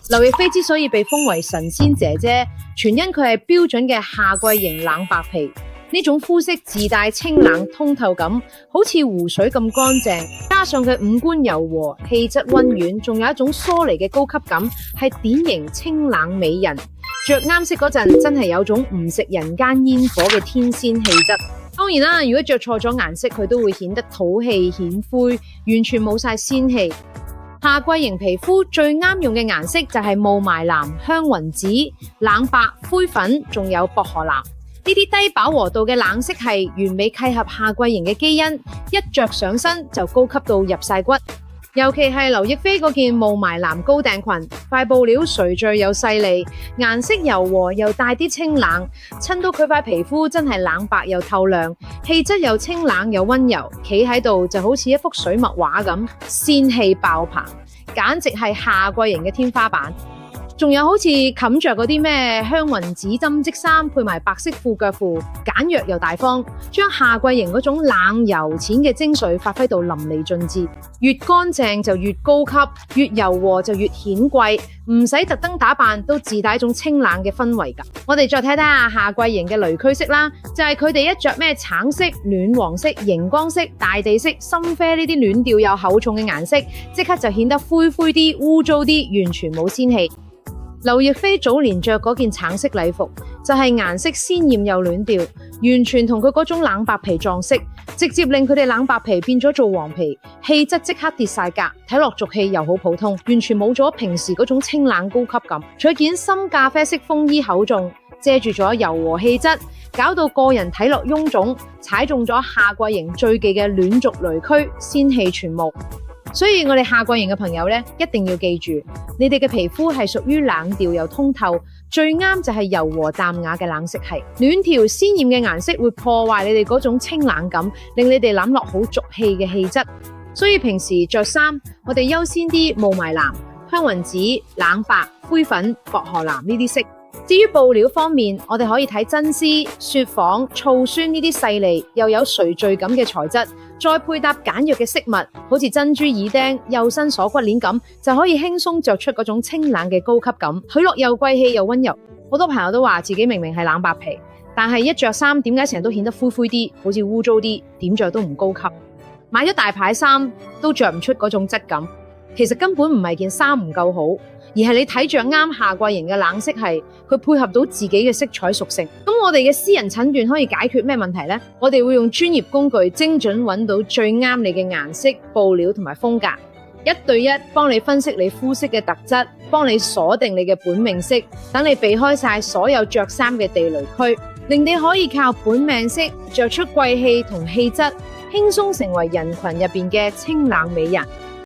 劉亦菲之所以被封為神仙姐姐，全因佢係標準嘅夏季型冷白皮，呢種膚色自帶清冷通透感，好似湖水咁乾淨，加上佢五官柔和，氣質溫軟，仲有一種疏離嘅高級感，係典型清冷美人。着啱色嗰陣，真係有種唔食人間煙火嘅天仙氣質。當然啦，如果着錯咗顏色，佢都會顯得土氣顯灰，完全冇晒仙氣。夏季型皮膚最啱用嘅顏色就係霧霾藍、香雲紫、冷白、灰粉，仲有薄荷藍。呢啲低飽和度嘅冷色系完美契合夏季型嘅基因，一着上身就高級到入晒骨。尤其係劉亦菲嗰件霧霾藍高頂裙，塊布料垂墜又細膩，顏色柔和又帶啲清冷，襯到佢塊皮膚真係冷白又透亮，氣質又清冷又溫柔，企喺度就好似一幅水墨畫咁，仙氣爆棚，簡直係夏季型嘅天花板。仲有好似冚着嗰啲咩香雲紫針織衫，配埋白色褲腳褲，簡約又大方，將夏季型嗰種冷柔淺嘅精髓發揮到淋漓盡致。越乾淨就越高級，越柔和就越顯貴，唔使特登打扮都自帶一種清冷嘅氛圍感。我哋再睇睇下夏季型嘅雷區色啦，就係佢哋一着咩橙色、暖黃色、熒光色、大地色、深啡呢啲暖調又厚重嘅顏色，即刻就顯得灰灰啲、污糟啲，完全冇仙氣。劉亦菲早年着嗰件橙色禮服，就係顏色鮮豔又暖調，完全同佢嗰種冷白皮撞色，直接令佢哋冷白皮變咗做黃皮，氣質即刻跌晒格，睇落俗氣又好普通，完全冇咗平時嗰種清冷高級感。佢件深咖啡色風衣厚重，遮住咗柔和氣質，搞到個人睇落臃腫，踩中咗夏季型最忌嘅暖俗雷區，仙氣全無。所以我哋夏季型嘅朋友呢，一定要記住，你哋嘅皮膚係屬於冷調又通透，最啱就係柔和淡雅嘅冷色系。暖調鮮豔嘅顏色會破壞你哋嗰種清冷感，令你哋諗落好俗氣嘅氣質。所以平時着衫，我哋優先啲霧霾藍、香雲紫、冷白、灰粉、薄荷藍呢啲色。至於布料方面，我哋可以睇真絲、雪紡、醋酸呢啲細膩又有垂墜感嘅材質，再配搭簡約嘅飾物，好似珍珠耳釘、幼身鎖骨鏈咁，就可以輕鬆着出嗰種清冷嘅高級感，睇落又貴氣又溫柔。好多朋友都話自己明明係冷白皮，但係一着衫點解成日都顯得灰灰啲，好似污糟啲，點着都唔高級。買咗大牌衫都着唔出嗰種質感，其實根本唔係件衫唔夠好，而係你睇着啱夏季型嘅冷色系，佢配合到自己嘅色彩屬性。咁我哋嘅私人診斷可以解決咩問題呢？我哋會用專業工具精準揾到最啱你嘅顏色、布料同埋風格，一對一幫你分析你膚色嘅特質，幫你鎖定你嘅本命色，等你避開晒所有着衫嘅地雷區，令你可以靠本命色着出貴氣同氣質，輕鬆成為人群入邊嘅清冷美人。